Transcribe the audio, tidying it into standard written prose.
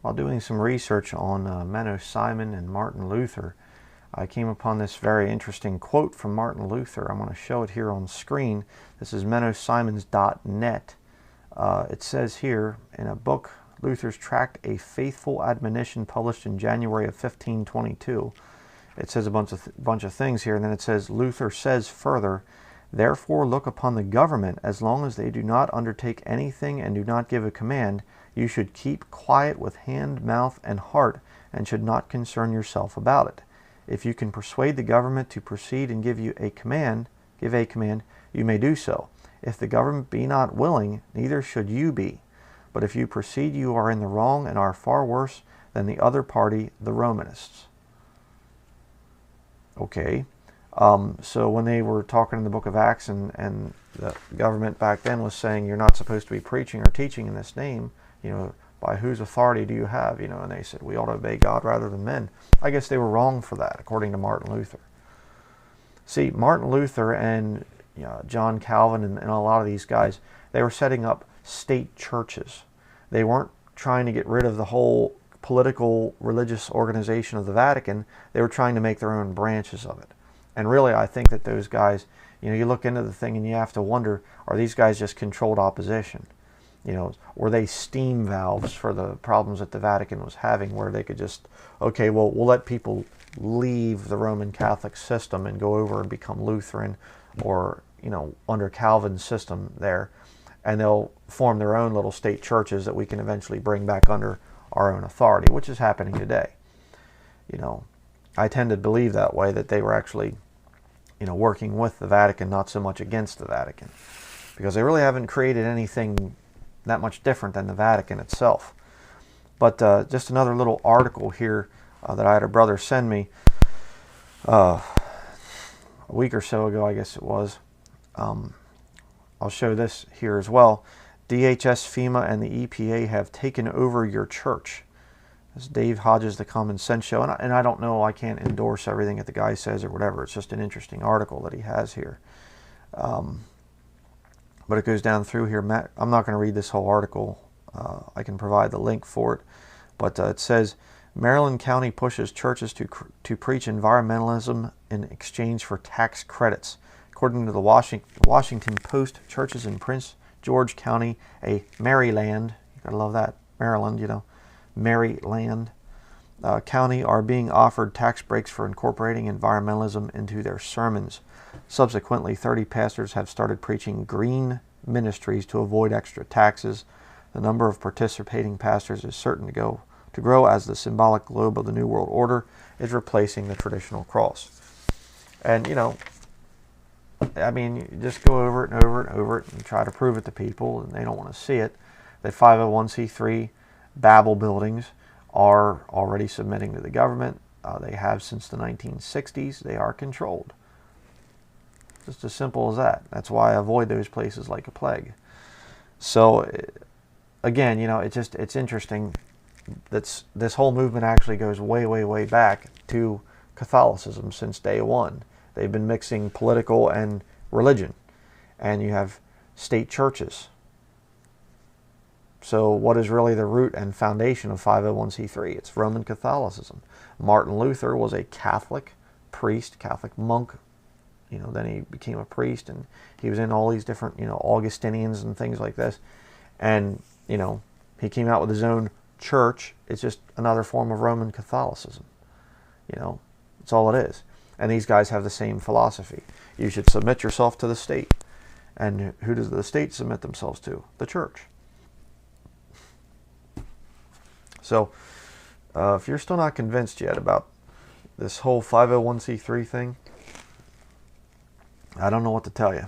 While doing some research on Menno Simon and Martin Luther, I came upon this very interesting quote from Martin Luther. I'm going to show it here on screen. This is mennosimons.net. It says here, in a book, Luther's tract, A Faithful Admonition, published in January of 1522. It says a bunch of things here, and then it says, Luther says further, therefore look upon the government, as long as they do not undertake anything and do not give a command, you should keep quiet with hand, mouth, and heart, and should not concern yourself about it. If you can persuade the government to proceed and give a command, you may do so. If the government be not willing, neither should you be. But if you proceed, you are in the wrong and are far worse than the other party, the Romanists. Okay, so when they were talking in the book of Acts, and the government back then was saying you're not supposed to be preaching or teaching in this name, by whose authority do you have, and they said we ought to obey God rather than men. I guess they were wrong for that, according to Martin Luther. See, Martin Luther and John Calvin and a lot of these guys, they were setting up state churches. They weren't trying to get rid of the whole political religious organization of the Vatican. They were trying to make their own branches of it. And really, I think that those guys, you look into the thing and you have to wonder, are these guys just controlled opposition? Were they steam valves for the problems that the Vatican was having, where they could just, okay, well, we'll let people leave the Roman Catholic system and go over and become Lutheran or, under Calvin's system there, and they'll form their own little state churches that we can eventually bring back under our own authority, which is happening today. I tend to believe that way, that they were actually, working with the Vatican, not so much against the Vatican, because they really haven't created anything that much different than the Vatican itself. But just another little article here that I had a brother send me a week or so ago, I guess it was. I'll show this here as well. DHS, FEMA, and the EPA have taken over your church. This is Dave Hodges, The Common Sense Show. And I don't know, I can't endorse everything that the guy says or whatever. It's just an interesting article that he has here. But it goes down through here. I'm not going to read this whole article. I can provide the link for it. But it says, Maryland County pushes churches to preach environmentalism in exchange for tax credits. According to the Washington Post, churches in Prince George County, Maryland, you gotta love that, Maryland, Maryland County, are being offered tax breaks for incorporating environmentalism into their sermons. Subsequently, 30 pastors have started preaching green ministries to avoid extra taxes. The number of participating pastors is certain to grow as the symbolic globe of the New World Order is replacing the traditional cross. And, I mean, you just go over it and over it and over it and try to prove it to people, and they don't want to see it, that 501c3 Babel buildings are already submitting to the government. They have since the 1960s. They are controlled. Just as simple as that. That's why I avoid those places like a plague. So, again, it's interesting that this whole movement actually goes way, way, way back to Catholicism since day one. They've been mixing political and religion. And you have state churches. So what is really the root and foundation of 501c3? It's Roman Catholicism. Martin Luther was a Catholic priest, Catholic monk. Then he became a priest, and he was in all these different, Augustinians and things like this. And, he came out with his own church. It's just another form of Roman Catholicism. That's all it is. And these guys have the same philosophy. You should submit yourself to the state. And who does the state submit themselves to? The church. So, if you're still not convinced yet about this whole 501c3 thing, I don't know what to tell you.